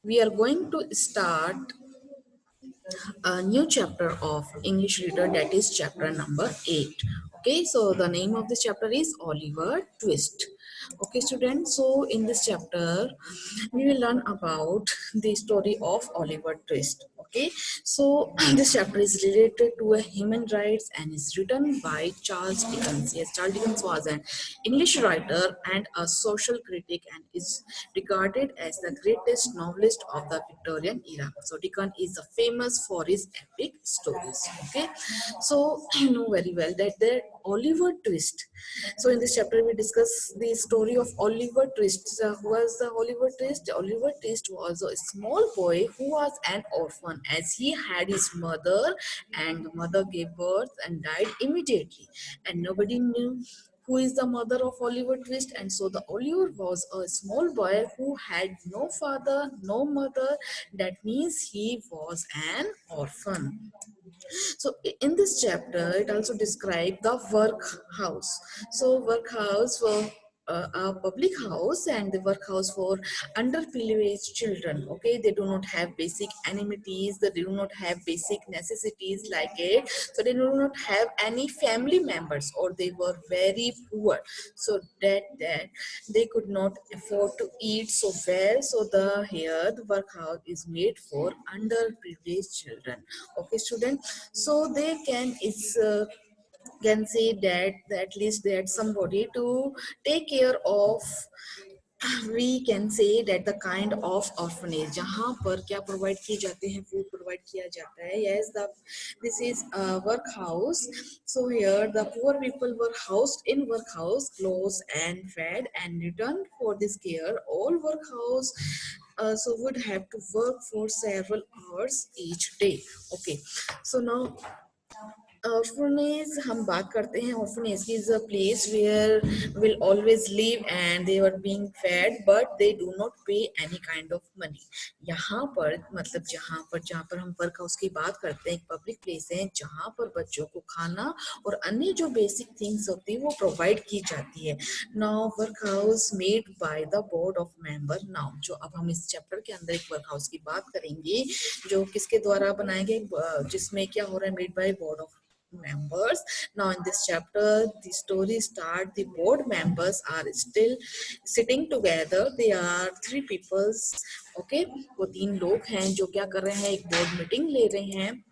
we are going to start a new chapter of English Reader, that is chapter number 8. Okay, so the name of this chapter is Oliver Twist. Okay, students, so in this chapter, we will learn about the story of Oliver Twist. Okay, so this chapter is related to a human rights and is written by Charles Dickens. Yes, Charles Dickens was an English writer and a social critic and is regarded as the greatest novelist of the Victorian era. So Dickens is famous for his epic stories. Okay, so you know very well that the Oliver Twist. So in this chapter we discuss the story of Oliver Twist. Who was the Oliver Twist? Oliver Twist was a small boy who was an orphan as he had his mother and the mother gave birth and died immediately, and nobody knew who is the mother of Oliver Twist. And so the Oliver was a small boy who had no father, no mother. That means he was an orphan. So in this chapter, it also describes the workhouse. So workhouse for a public house and the workhouse for underprivileged children. Okay, they do not have basic amenities, they do not have basic necessities like it. So they do not have any family members, or they were very poor. So that they could not afford to eat so well. So the here the workhouse is made for underprivileged children. Okay, student, so they can say that at least they had somebody to take care of. We can say that the kind of orphanage जहाँ पर क्या provide किए जाते हैं वो provide किया जाता है. Yes, this is a workhouse. So here the poor people were housed in workhouse, clothed and fed and returned for this care. All workhouse so would have to work for several hours each day. Okay, so now orphanage हम बात करते हैं. Orphanage is a place where will always live and they were being fed but they do not pay any kind of money. यहाँ पर मतलब जहाँ पर हम वर्क हाउस की बात करते हैं, एक पब्लिक प्लेस है जहाँ पर बच्चों को खाना और अन्य जो बेसिक थिंग्स होती है वो प्रोवाइड की जाती है. Now work house made by the board of member. Now जो अब हम इस चैप्टर के अंदर एक वर्क हाउस की बात करेंगे जो किसके द्वारा बनाए गए, जिसमें क्या हो रहा है, made by board of members. Now in this chapter the story start, the board members are still sitting together. They are three peoples. Okay, वो तीन लोग हैं जो क्या कर रहे हैं, एक बोर्ड मीटिंग ले रहे हैं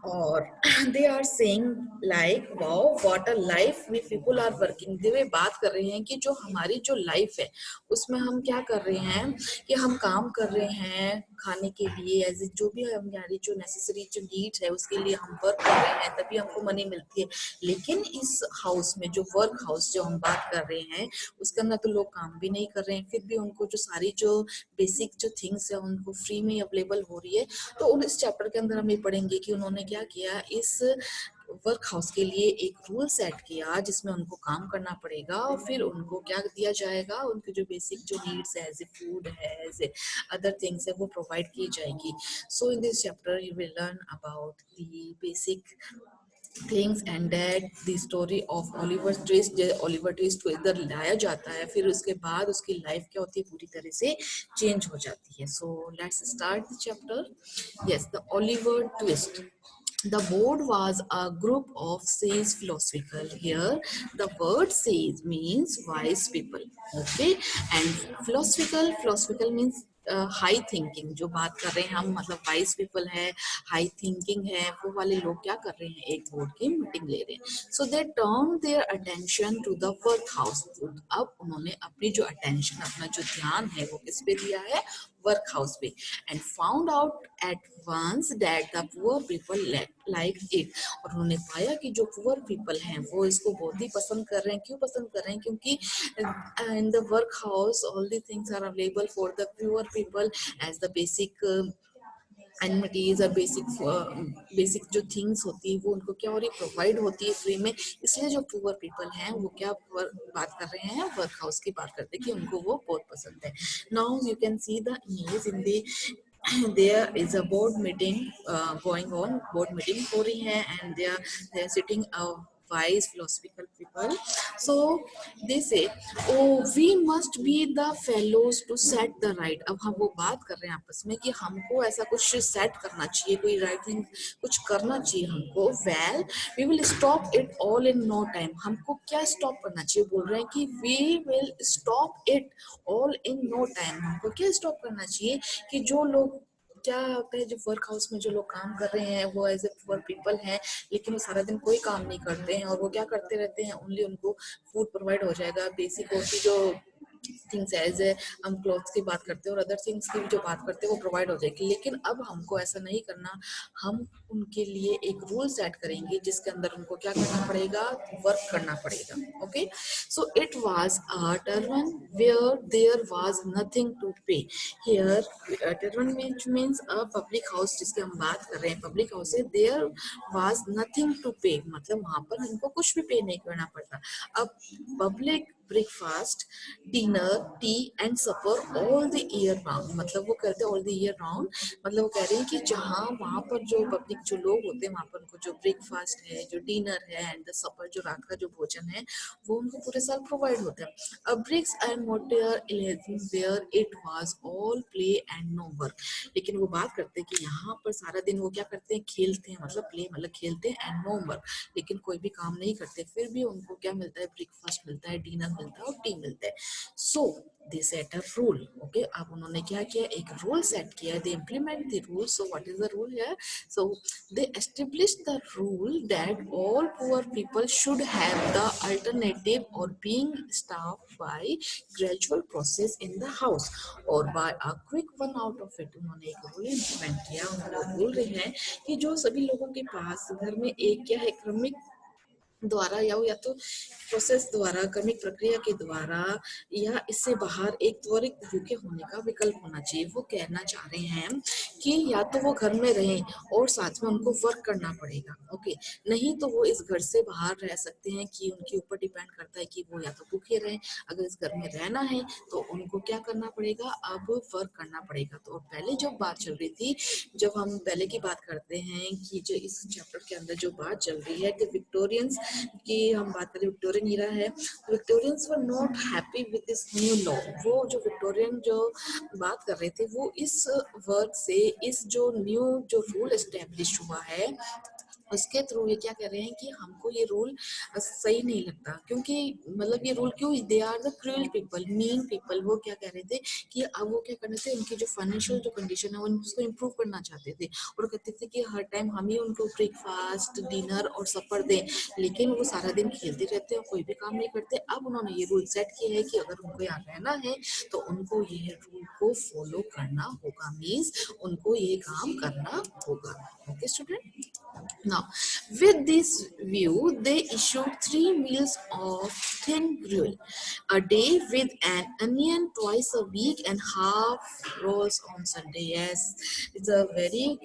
और they are saying like wow what a life we people are working. वे बात कर रहे हैं कि जो हमारी जो लाइफ है उसमें हम क्या कर रहे हैं कि हम काम कर रहे हैं खाने के लिए, एज जो भी हमारी जो नेसेसरी जो नीड्स है उसके लिए हम वर्क कर रहे हैं तभी हमको मनी मिलती है. लेकिन इस हाउस में जो वर्क हाउस जो हम बात कर रहे हैं उसके अंदर तो लोग काम भी नहीं कर रहे हैं, फिर भी उनको जो सारी जो बेसिक जो थिंग्स है उनको फ्री में अवेलेबल हो रही है. तो उन इस चैप्टर के अंदर हम ये पढ़ेंगे कि उन्होंने क्या किया, इस वर्क हाउस के लिए एक रूल सेट किया जिसमें उनको काम करना पड़ेगा और फिर उनको क्या दिया जाएगा, उनकी जो बेसिक जो नीड्स है एज ए फूड है, एज ए अदर थिंग्स है वो प्रोवाइड की जाएगी. So in this chapter you will learn about the basic things and that the story of Oliver Twist. Oliver Twist को इधर लाया जाता है, फिर उसके बाद उसकी लाइफ क्या होती है पूरी तरह से चेंज हो जाती है. So let's start the chapter. Yes, the Oliver twist. The board was a group of sage philosophical. Here the word sage means wise people. Okay, and philosophical means high thinking. जो बात कर रहे हैं हम मतलब वाइज पीपल है, high thinking है, वो वाले लोग क्या कर रहे हैं, एक बोर्ड की मीटिंग ले रहे हैं. So they turn their attention to the workhouse. अब उन्होंने अपनी जो अटेंशन, अपना जो ध्यान है वो किस पे दिया है, वर्क हाउस पे. And found out at once that the poor people like it. और उन्होंने पाया कि जो पुअर पीपल हैं वो इसको बहुत ही पसंद कर रहे हैं. क्यों पसंद कर रहे हैं, क्योंकि in the workhouse all the things are available for the poor people as the basic amenities और बेसिक जो थिंग्स होती है वो उनको क्या हो रही, प्रोवाइड होती है फ्री में. इसलिए जो पुअर पीपल हैं वो क्या बात कर रहे हैं, वर्क हाउस की बात करते हैं कि उनको वो बहुत पसंद है. Now you can see the image in the there is a board meeting going on. board meeting हो रही है and they are sitting wise philosophical people. So they say, oh, we must be the fellows to set the right. अब हम वो बात कर रहे हैं आपस में कि हमको ऐसा कुछ सेट करना चाहिए, कोई राइट थिंग कुछ करना चाहिए हमको. Well we will stop it all in no time. हमको क्या स्टॉप करना चाहिए? बोल रहे हैं कि we will stop it all in no time. हमको क्या स्टॉप करना चाहिए कि जो लोग, क्या होता है, जो वर्क हाउस में जो लोग काम कर रहे हैं वो एज ए पुअर पीपल हैं, लेकिन वो सारा दिन कोई काम नहीं करते हैं और वो क्या करते रहते हैं, ओनली उनको फूड प्रोवाइड हो जाएगा, बेसिक होती जो थिंग्स एज ए, हम क्लॉथ्स की बात करते हैं और अदर थिंग्स की भी जो बात करते हैं वो प्रोवाइड हो जाएगी. लेकिन अब हमको ऐसा नहीं करना. हम उनके लिए एक रूल सेट करेंगे जिसके अंदर उनको क्या करना पड़ेगा, वर्क करना पड़ेगा. Okay, so it was a turn where there was nothing to pay. Here turn means a public house जिसकी हम बात कर रहे हैं, पब्लिक हाउस है. There was nothing to pay मतलब वहां पर हमको कुछ भी पे नहीं करना पड़ता. अब public breakfast, dinner, tea and supper all the year round. मतलब वो कहते हैं ऑल द ईयर राउंड, मतलब वो कह रहे हैं कि जहाँ वहाँ पर जो पब्लिक जो लोग होते हैं वहाँ पर उनको जो ब्रेकफास्ट है, जो डिनर है एंड द सपर जो रात का जो भोजन है वो उनको पूरे साल प्रोवाइड होता है. A bricks and mortar 11 where it was all play and no work. लेकिन वो बात करते हैं कि यहाँ पर सारा दिन वो क्या करते हैं, खेलते हैं, मतलब प्ले मतलब खेलते हैं एंड नो वर्क, लेकिन कोई भी काम नहीं करते. फिर भी उनको क्या मिलता है, ब्रेकफास्ट मिलता है, डिनर मिलता है और टी मिलता है. So they set a rule. Okay, अब उन्होंने क्या किया, एक रूल सेट किया. They implement the rule. So what is the rule here? So they establish the rule that all poor people should have the alternative और being staff by gradual process in the house और by a quick one out of it. उन्होंने एक rule implement किया. उन्होंने बोल रहे हैं कि जो सभी लोगों के पास घर में एक क्या है, क्रमिक द्वारा या तो प्रोसेस द्वारा, क्रमिक प्रक्रिया के द्वारा या इससे बाहर एक त्वरित भूखे होने का विकल्प होना चाहिए. वो कहना चाह रहे हैं कि या तो वो घर में रहें और साथ में उनको वर्क करना पड़ेगा. ओके, नहीं तो वो इस घर से बाहर रह सकते हैं, कि उनके ऊपर डिपेंड करता है कि वो या तो भूखे रहें. अगर इस घर में रहना है तो उनको क्या करना पड़ेगा, अब वर्क करना पड़ेगा. तो पहले जो बात चल रही थी, जब हम पहले की बात करते हैं कि जो इस चैप्टर के अंदर जो बात चल रही है कि विक्टोरियंस की हम बात करें, विक्टोरियन ईरा है, Victorians were not happy with this new law. वो जो विक्टोरियन जो बात कर रहे थे वो इस वर्क से, इस जो न्यू जो रूल एस्टेब्लिश हुआ है उसके थ्रू ये क्या कह रहे हैं कि हमको ये रूल सही नहीं लगता. क्योंकि मतलब ये रूल क्यों, they are the cruel people, mean people. वो क्या कह रहे थे कि अब वो क्या करने थे, उनकी जो फाइनेंशियल जो कंडीशन है वो उसको इम्प्रूव करना चाहते थे और कहते थे कि हर टाइम हम ही उनको ब्रेकफास्ट, डिनर और सपर दें, लेकिन वो सारा दिन खेलते रहते हैं और कोई भी काम नहीं करते. अब उन्होंने ये रूल सेट किया है कि अगर उनको यहाँ रहना है तो उनको ये रूल को फॉलो करना होगा, मीन्स उनको ये काम करना होगा. Okay student, now, with this view, they issued 3 meals of thin gruel a day with an onion twice a week and half rolls on Sunday. Yes, it's a very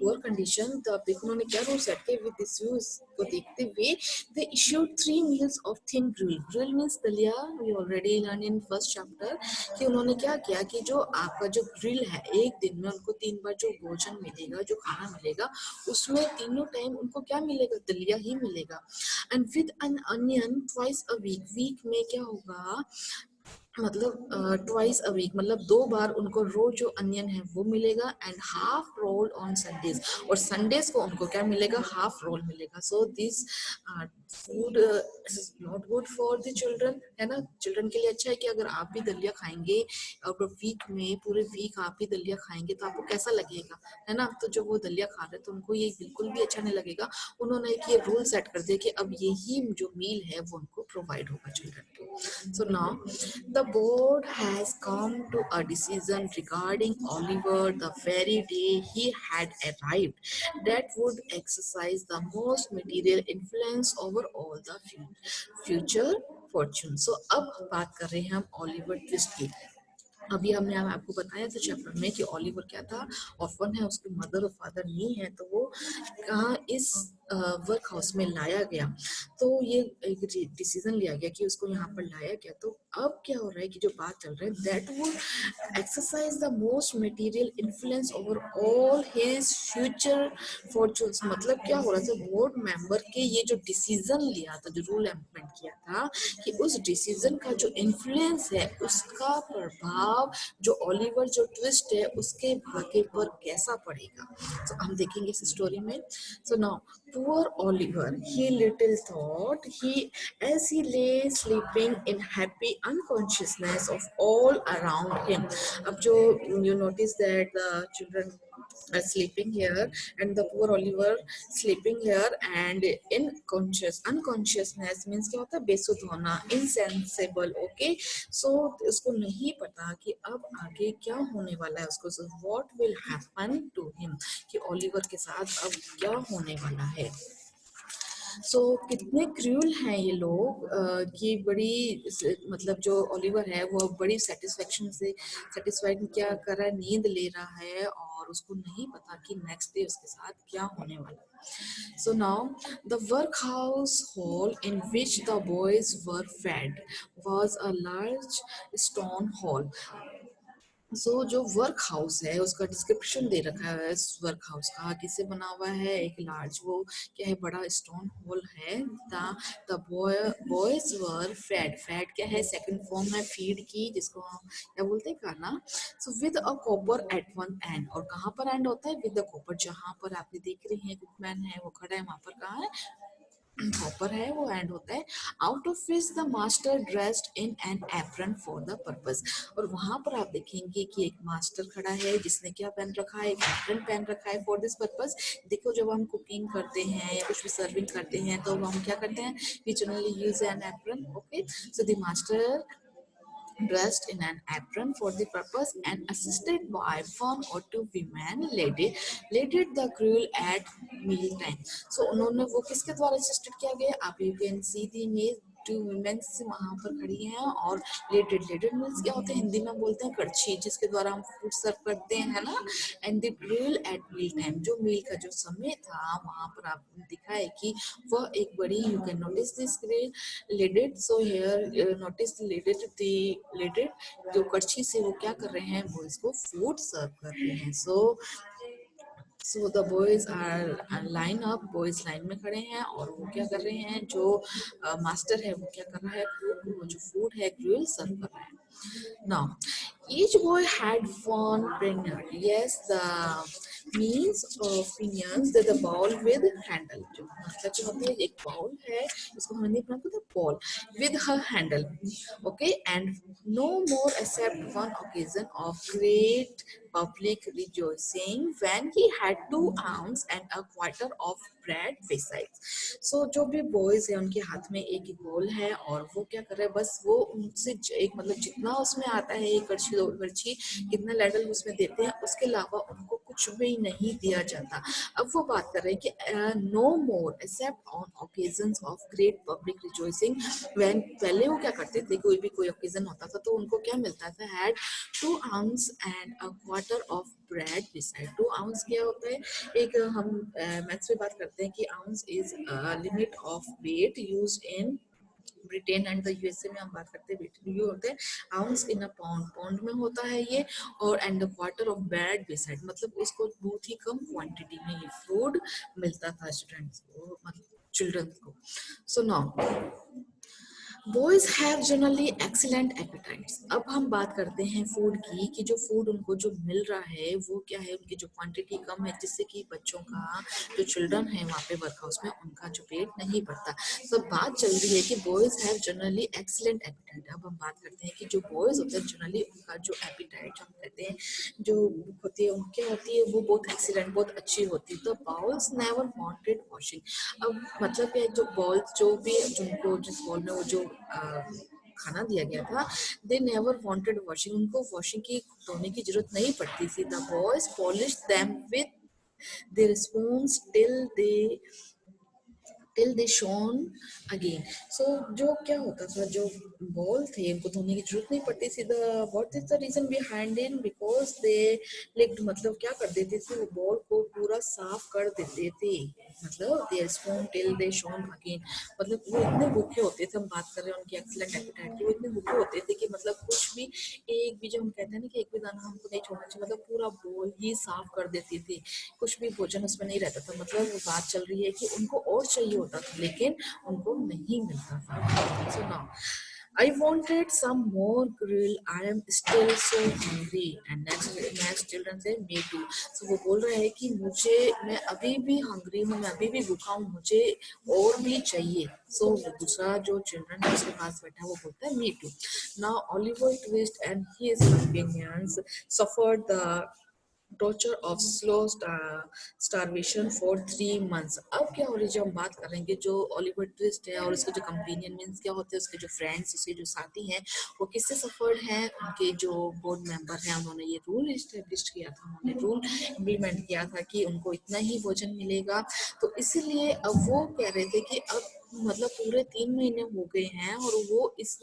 poor condition. The उन्होंने क्या rule set किया with this view को देखते हुए, they issued 3 meals of thin gruel. Gruel means दलिया. We already learned in first chapter कि उन्होंने क्या किया कि जो आपका जो ग्रिल है, एक दिन में उनको 3 बार जो भोजन मिलेगा, जो खाना मिलेगा, उसमें तीनों टाइम उनको क्या मिलेगा, दलिया ही मिलेगा. And with an onion twice a week. Week में क्या होगा, मतलब ट्वाइस अ वीक मतलब 2 बार उनको रोज जो अनियन है वो मिलेगा. And half roll on Sundays, और संडेज को उनको क्या मिलेगा, हाफ रोल मिलेगा. So this food is not good for the children, है ना. चिल्ड्रन के लिए अच्छा है कि अगर आप भी दलिया खाएंगे और वीक में पूरे वीक आप भी दलिया खाएंगे तो आपको कैसा लगेगा, है ना. तो जो वो दलिया खा रहे तो उनको ये बिल्कुल भी अच्छा नहीं लगेगा. उन्होंने एक ये रूल सेट कर दिया कि अब यही जो मील है वो उनको प्रोवाइड होगा चिल्ड्रन को. So now the board has come to a decision regarding Oliver the very day he had arrived that would exercise the most material influence over all the future fortune. So अब बात कर रहे हैं हम Oliver twist की. अभी हमने आपको बताया था चैप्टर में कि ओलिवर क्या था, ऑर्फन है, उसके मदर और फादर नहीं है, तो वो कहाँ इस वर्क हाउस में लाया गया। तो ये एक डिसीजन लिया गया कि उसको यहाँ पर लाया गया। तो अब क्या हो रहा है कि जो बात चल रहा है, दैट वो exercise the most material influence over all his future fortunes. मतलब क्या हो रहा था, बोर्ड मेंबर के ये जो डिसीजन लिया था, जो रूल इम्प्लीमेंट किया था, कि उस डिसीजन का जो इन्फ्लुएंस है, उसका प्रभाव जो ओलिवर जो ट्विस्ट है उसके भाग्य पर कैसा पड़ेगा। तो हम देखेंगे इस स्टोरी में। So now poor Oliver, he little thought he as he lay sleeping in happy unconsciousness of all around him. अब जो you notice that the children are sleeping here and the poor Oliver sleeping here and in conscious unconsciousness means क्या होता है, बेसुध होना, insensible, okay. So उसको नहीं पता कि अब आगे क्या होने वाला है उसको, so what will happen to him, कि ओलिवर के साथ अब क्या होने वाला है। सो कितने क्रूअल हैं ये लोग, कि बड़ी मतलब जो ओलिवर है वो बड़ी सेटिस्फेक्शन से सेटिस्फाइड क्या कर रहा है, नींद ले रहा है और उसको नहीं पता कि नेक्स्ट डे उसके साथ क्या होने वाला है। So now the workhouse hall in which the boys were fed was a large stone hall. सो जो वर्क हाउस है उसका डिस्क्रिप्शन दे रखा है, इस वर्क हाउस का किससे बना हुआ है, एक लार्ज वो क्या है, बड़ा स्टोन हॉल है। The boys were fed, fed क्या है, सेकंड फॉर्म है फीड की, जिसको हम क्या बोलते हैं, खाना। So with a copper at one end, और कहाँ पर एंड होता है, विद द कॉपर, जहाँ पर आप देख रहे हैं कुकमैन है वो खड़ा है, वहां पर कहाँ है, कॉपर है, वो एंड होता है। Out of which the master dressed in an apron for the purpose, और वहां पर आप देखेंगे कि एक मास्टर खड़ा है जिसने क्या पहन रखा है, एक एप्रन पहन रखा है फॉर दिस पर्पस। देखो जब हम कुकिंग करते हैं या कुछ भी सर्विंग करते हैं तो हम क्या करते हैं, we generally use an apron, okay. So the master dressed in an apron for the purpose and assisted by one or two women led the crew at meal time. So उन्होंने वो किसके द्वारा assisted किया गया, आप you can see the image, two womens वहां पर खड़ी हैं और लेटेड, लेटेड मीन्स क्या होता है, हिंदी में बोलते हैं कड़छी, जिसके द्वारा हम फूड सर्व करते हैं, है ना। And the gruel at meal time, जो मील का जो समय था वहां पर आपको दिखा है कि वह एक बड़ी, you can notice this grill leaded, so here notice leaded, the leaded जो कड़छी से वो क्या कर रहे हैं, वो इसको फूड सर्व कर रहे हैं। So the boys are line up, boys line में खड़े हैं और वो क्या कर रहे हैं, जो मास्टर है वो क्या कर रहा है, वो जो फूड है ग्रिल सर्व कर रहा है। Now, each boy had one pinion. Yes, the means of pinions that the ball with handle. जो मतलब जो होता है, एक ball है, इसको हम हिंदी में बोलते हैं ball with her handle. Okay, and no more except one occasion of great public rejoicing when he had 2 ounces and a quarter of bread besides. So जो भी boys है उनके हाथ में एक एक बॉल है और वो क्या कर रहे हैं, बस वो उनसे एक मतलब जितना उसमें आता है, एक कड़छी दो कड़छी कितना लेडल उसमें देते हैं, उसके अलावा उनको कुछ भी नहीं दिया जाता। अब वो बात कर रहे हैं कि no more except on occasions of great public rejoicing when, पहले वो क्या करते थे, कोई भी कोई ओकेजन होता था तो उनको क्या मिलता था, had 2 ounces and a quarter of bread beside. 2 ounce क्या होता है, एक हम मैथ्स में बात करते हैं कि ounce is limit of weight use in Britain and the USA में हम बात करते हैं, ये होते हैं ounce in a pound, pound में होता है ये, और and the quarter of bread beside, मतलब उसको बहुत ही कम क्वांटिटी में ये फूड मिलता था स्टूडेंट्स को, मतलब चिल्ड्रंस को। So now boys have generally excellent appetites. अब हम बात करते हैं फूड की, कि जो फूड उनको जो मिल रहा है वो क्या है, उनकी जो क्वांटिटी कम है, जिससे कि बच्चों का जो चिल्ड्रन है वहाँ पे वर्क हाउस में उनका जो पेट नहीं भरता। तो बात चल रही है कि boys have generally excellent appetite. अब हम बात करते हैं कि जो बॉयज होते हैं जनरली उनका जो एपेटाइट हम कहते हैं, जो भूख होती है उनकी होती है, वो बहुत एक्सीलेंट, बहुत अच्छी होती है। तो बॉल्स नेवर वांटेड वॉशिंग। अब मतलब क्या है, जो बॉल्स जो भी जिनको जिस बॉल में वो जो खाना दिया गया था, दे नेवर वांटेड वॉशिंग, उनको वॉशिंग की धोने की जरूरत नहीं पड़ती थी। The boys polish them with their spoons till till they shone again. So जो क्या होता था, जो बॉल थे उनको धोने की जरूरत नहीं पड़ती थी। The what is the reason behind in, because they liked, मतलब क्या कर देते थे, वो बॉल को पूरा साफ कर देते थे। मतलब they spoon till they shone again, मतलब वो इतने भूखे होते थे, हम बात कर रहे हैं उनकी एक्सीलेंट एपिटाइट की, वो इतने भूखे होते थे कि मतलब कुछ भी, एक भी, जो हम कहते हैं ना कि एक भी दाना हमको नहीं छोड़ना चाहिए, मतलब पूरा बोल ही साफ कर देते थे, कुछ भी भोजन उसमें नहीं रहता था। मतलब वो बात चल रही है कि उनको और चाहिए होता था लेकिन उनको नहीं मिलता था। So now I wanted some more grill. I am still so hungry. And next children say me too. So वो बोल रहा है कि मुझे, मैं अभी भी hungry हूँ, मैं अभी भी भूखा हूँ, मुझे और भी चाहिए। So दूसरा जो children है उसके पास बैठा है वो बोलता है me too. Now Oliver Twist and his companions suffered the torture of slow starvation for 3 months। अब क्या हो रही है, जो हम बात करेंगे, जो ओलिवर ट्विस्ट है और उसके जो कंपेनियन मीन्स क्या होते हैं, उसके जो फ्रेंड्स, उसके जो साथी हैं, वो किससे सफर्ड हैं, उनके जो बोर्ड मेंबर हैं, उन्होंने ये रूल इस्टेब्लिश किया था, उन्होंने रूल इम्प्लीमेंट किया था कि उनको इतना ही भोजन मिलेगा। तो इसीलिए अब वो कह रहे थे कि अब मतलब पूरे 3 महीने हो गए हैं और वो इस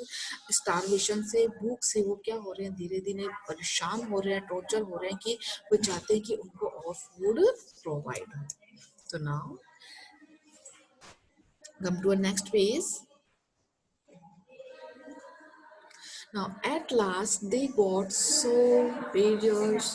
स्टारवेशन से, भूख से वो क्या हो रहे हैं, धीरे धीरे परेशान हो रहे हैं, टॉर्चर हो रहे हैं कि वो चाहते हैं कि उनको और फूड प्रोवाइड हो। तो now come to a next phase. Now, at last, they got so furious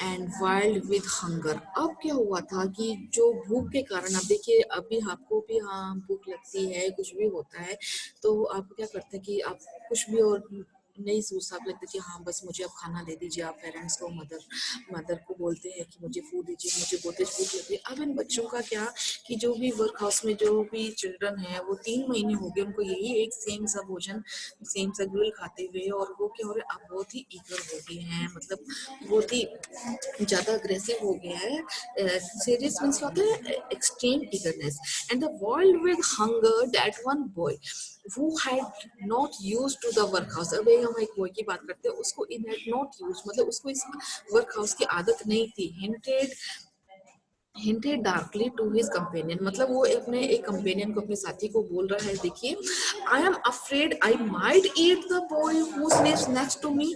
and wild with hunger. अब क्या हुआ था कि जो भूख के कारण, अब देखिए अभी आपको भी हाँ भूख लगती है, कुछ भी होता है, तो आप क्या करते हैं कि आप कुछ भी और नहीं सोचता, आप लगता है कि हाँ बस मुझे अब खाना दे दीजिए। आप पेरेंट्स को, मदर मदर को बोलते हैं कि मुझे फूड दीजिए, मुझे बहुत तेज भूख लग रही है। अब इन बच्चों का क्या कि जो भी वर्क हाउस में जो भी चिल्ड्रन है, वो 3 महीने हो गए उनको यही एक सेम सा भोजन, सेम सा ग्रिल खाते हुए, और वो क्या हो रहा है, अब बहुत ही ईगर हो गए हैं, मतलब बहुत ही ज्यादा अग्रेसिव हो गया है। सीरियस मीन्स क्या होता है, extreme eagerness. And the world with hunger that one boy who had not used to the work house। अब हम एक बॉय की बात करते हैं, उसको इन हैड नॉट यूज, मतलब उसको इस वर्क हाउस की आदत नहीं थी। hinted darkly to his companion, मतलब वो अपने एक कंपेनियन को, अपने साथी को बोल रहा है, देखिए, I am afraid I might eat the boy who sleeps next to me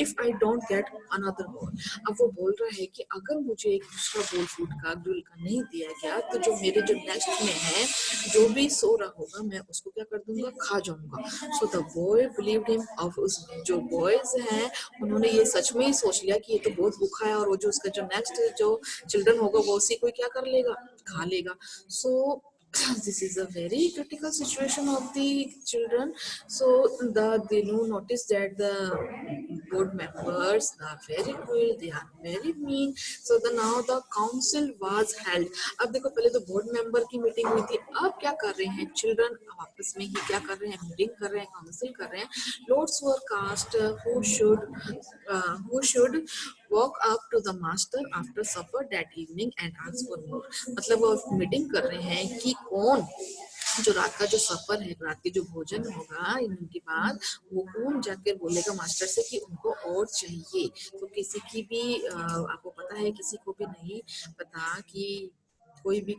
if I don't get another bowl। अब वो बोल रहा है कि अगर मुझे एक दूसरा बोल फूड का, ग्रिल का नहीं दिया गया, तो जो मेरे जो नेक्स्ट में है, जो भी सो रहा होगा, मैं उसको क्या कर दूंगा, खा जाऊंगा। So the boy believed him. अब उस जो बॉयज हैं उन्होंने ये सच में ही सोच लिया कि ये तो बहुत भूखा है, और वो जो उसका जो नेक्स्ट जो चिल्ड्रन होगा वो उसी को क्या कर लेगा, खा लेगा। सो this is a very critical situation of the children। So they do notice that the board members are very cruel, they are very mean। So now the council was held। अब देखो, पहले तो बोर्ड मेंबर की meeting हुई थी, अब क्या कर रहे हैं चिल्ड्रन, आपस में ही क्या कर रहे हैं, मीटिंग कर रहे हैं, काउंसिल कर रहे हैं। Lots were cast who should walk up to the master after supper that evening and ask for more। मतलब वो मीटिंग कर रहे हैं कि कौन, जो रात का जो सफर है, रात के जो भोजन होगा इनके बाद, वो कौन जाकर बोलेगा मास्टर से कि उनको और चाहिए। तो किसी की भी आपको पता है, किसी को भी नहीं पता कि कोई भी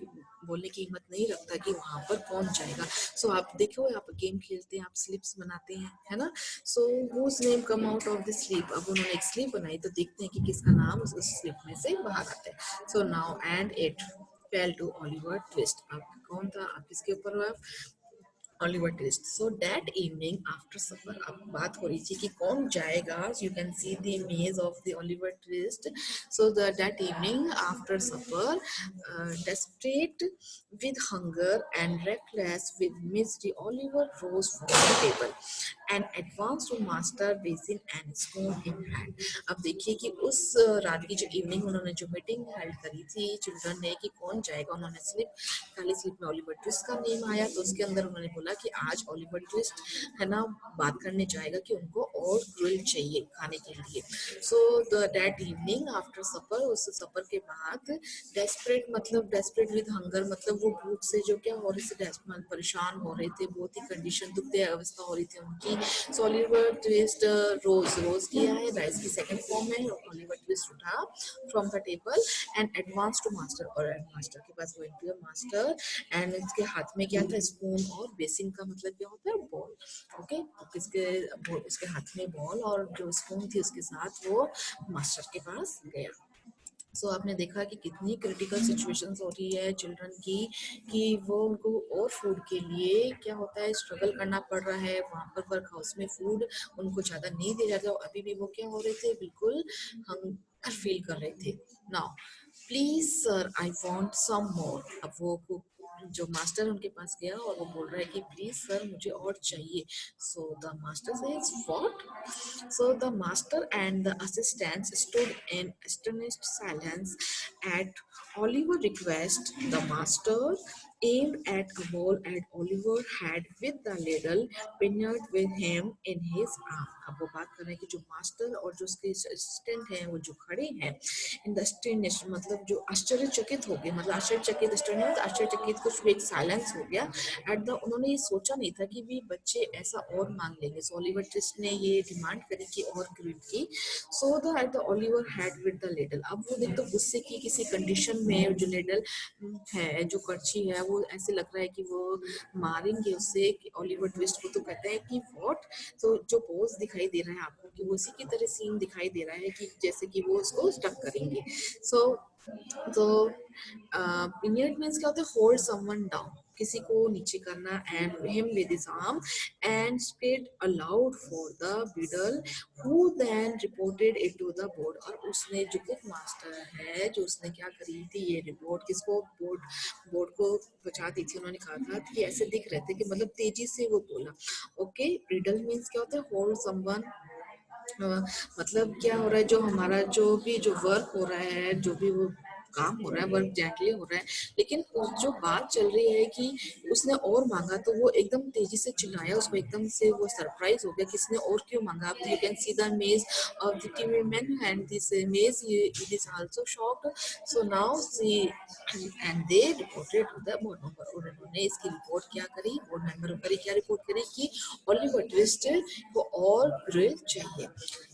बोलने की हिम्मत नहीं रखता कि वहां पर कौन जाएगा। सो आप देखो, आप गेम खेलते हैं, आप स्लिप्स बनाते हैं, है ना। So whose name come out of the slip. अब उन्होंने एक स्लिप बनाई, तो देखते हैं कि किसका नाम उस स्लिप में से बाहर आता है। So now and it fell to Oliver Twist. अब कौन था, अब किसके ऊपर हुआ, Oliver Twist। So that evening after supper, अब बात हो रही थी कि कौन जाएगा। You can see the image of the Oliver Twist। So that evening after supper, desperate with hunger and reckless with misery, Oliver rose from the table and advanced to master basin and spoon in hand। अब देखिए कि उस रात की जो evening, उन्होंने जो meeting held करी थी चिल्ड्रन ने कि कौन जाएगा, उन्होंने स्लिप, पहली स्लिप में ओलिवर ट्विस्ट का नेम आया, तो उसके अंदर उन्होंने बोला कि आज ओलिवर ट्विस्ट है ना बात करने जाएगा कि उनको और ग्रिल चाहिए खाने के लिए। सो दैट इवनिंग आफ्टर सपर, उस सपर के बाद, डेस्परेट मतलब डेस्परेट विद हंगर, मतलब वो भूख से जो क्या हो रही थी, परेशान हो रहे थे, बहुत ही कंडीशन दुखद अवस्था हो रही थी उनकी, सो ओलिवर ट्विस्ट रोज किया है, राइस की सेकंड फॉर्म है। ओलिवर ट्विस्ट उठा from the table and advance to master, और मास्टर के पास गोइंग टू मास्टर, एंड इसके हाथ में क्या था, स्पून, और बेसिन का मतलब क्या होता है, बॉल। ओके, तो उसके हाथ में बॉल और जो स्पून थी उसके साथ वो मास्टर के पास गया। सो आपने देखा कि कितनी क्रिटिकल सिचुएशंस हो रही है चिल्ड्रन की, कि वो उनको और फूड के लिए क्या होता है, स्ट्रगल करना पड़ रहा है। वहाँ पर वर्क हाउस में फूड उनको ज़्यादा नहीं दिया जाता, और अभी भी वो क्या हो रहे थे, बिल्कुल हंगर फील कर रहे थे। Now please sir I want some more. अब वो जो मास्टर उनके पास गया और वो बोल रहा है कि प्लीज सर मुझे और चाहिए। सो the master says what. So the master and the assistants stood in astonished silence at Oliver's request. The master aimed at a bowl and Oliver had with the ladle pinned with him in his arm. अब वो बात कर रहे हैं कि जो master और जो उसके असिस्टेंट हैं वो जो खड़े हैं इन द स्टेनिश, मतलब जो आश्चर्यचकित हो गए, मतलब आश्चर्यचकित, स्टेनिश आश्चर्यचकित, कुछ एक साइलेंस हो गया एट द, उन्होंने ये सोचा नहीं था कि भी बच्चे ऐसा और मांग लेंगे। सो ओलिवर ट्विस्ट ने ये डिमांड करी कि और ग्रिड की। So the at the Oliver had with the ladle. अब वो देख तो गुस्से की किसी कंडीशन में जो लेडल है, जो करछी है, वो ऐसे लग रहा है कि वो मारेंगे उससे। ओलिवर ट्विस्ट को तो कहते हैं कि व्हाट। तो जो पोज दिखाई दे रहा है आपको कि वो उसी की तरह सीन दिखाई दे रहा है कि जैसे कि वो उसको स्टक करेंगे। सो तो पिनियट मीन्स क्या होता है, होल्ड समवन डाउन, किसी को नीचे करना, and him with his arm and spread aloud for the beadle who then reported it to the board. और उसने जो कुक मास्टर है, जो उसने क्या करी थी, ये रिपोर्ट किसको, बोर्ड को बचा दी थी। उन्होंने कहा था कि ऐसे दिख रहे थे कि मतलब तेजी से वो बोला। ओके, रिडल मीन्स क्या होता है, होल्ड समवन। मतलब क्या हो रहा है, जो हमारा जो भी जो वर्क हो रहा है, जो भी वो काम हो रहा है, वर्क जेंटली हो रहा है, लेकिन जो बात चल रही है कि उसने और मांगा, तो वो एकदम तेजी से चिल्लाया, उसको एकदम से वो सरप्राइज हो गया किसने और क्यों मांगा। अब you can see the maze of the team man and this maze it is also shocked. So now see and they reported to the board member, और उन्होंने इसकी रिपोर्ट क्या करी, बोर्ड मेंबर करी, क्या रिपोर्ट करी कि ओलिवर ट्विस्ट को और ग्रिल चाहिए।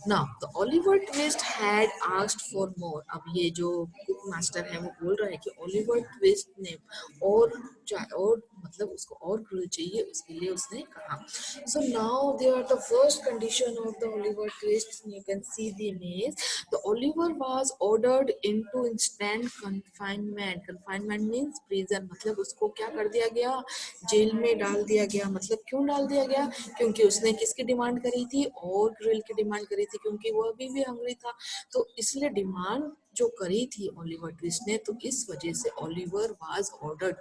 Now the Oliver twist had asked for more. अब ये जो कुक मास्टर है वो बोल रहा है कि ओलिवर ट्विस्ट ने और मतलब उसको और ग्रिल चाहिए, उसके लिए उसने कहा। So now they are the first condition of the Oliver Twist, you can see the image. The Oliver was ordered into instant confinement. Confinement means prison, मतलब उसको क्या कर दिया गया, जेल में डाल दिया गया। मतलब क्यों डाल दिया गया, क्योंकि उसने किसकी डिमांड करी थी, और ग्रिल की डिमांड करी थी, क्योंकि वो अभी भी हंगरी था। तो इसलिए डिमांड जो करी थी ओलिवर ट्विस्ट ने, तो इस वजह से Oliver was ordered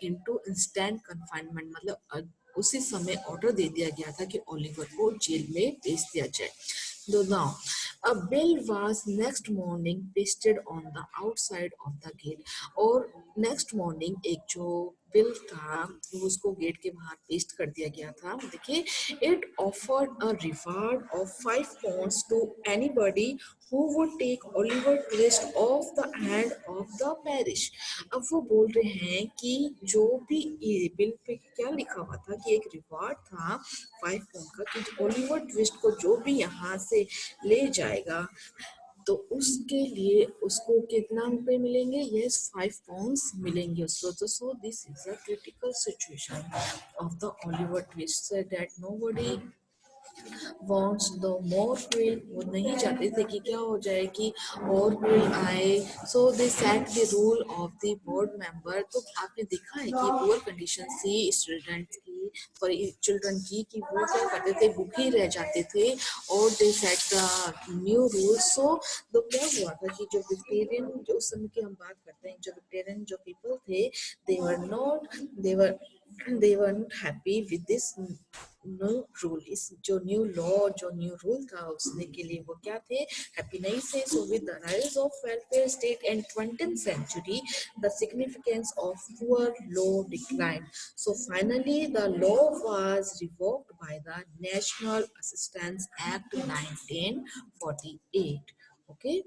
into instant confinement, मतलब उसी समय ऑर्डर दे दिया गया था कि ओलिवर को जेल में भेज दिया जाए। So now, a bill was next morning pasted on the outside of the gate. और next morning एक जो बिल था वो उसको गेट के बाहर पेस्ट कर दिया गया था। देखिए, it offered a reward of 5 pounds to anybody who would take Oliver Twist off the hand of the parish। अब वो बोल रहे हैं कि जो भी, ये बिल पे क्या लिखा हुआ था कि एक रिवॉर्ड था 5 पाउंड का, कि ओलिवर ट्विस्ट को जो भी यहाँ से ले जाएगा तो उसके लिए उसको कितना रुपए मिलेंगे, यस 5 पाउंड्स मिलेंगे उसको। तो so this is a critical situation of the Oliver twist that nobody wants the more will, वो नहीं चाहते थे कि क्या हो जाए कि और will आए। so they set the rule of the board member। तो आपने देखा है कि पुअर कंडीशन थी स्टूडेंट्स की, सॉरी चिल्ड्रन की, कि वो क्या करते थे, भूखे रह जाते थे, और दे सेट द न्यू रूल। सो तो क्या हुआ था कि जो विक्टोरियन, जो उस समय की हम बात करते हैं, जो विक्टोरियन जो पीपल थे, they were not they were they were not happy with this new rule. इस जो न्यू लॉ, जो न्यू रूल था उसने के लिए वो क्या थे, हैप्पी नहीं थे। So with the rise of welfare state and 20th century the significance of poor law declined। so finally the law was revoked by the National Assistance Act 1948। okay,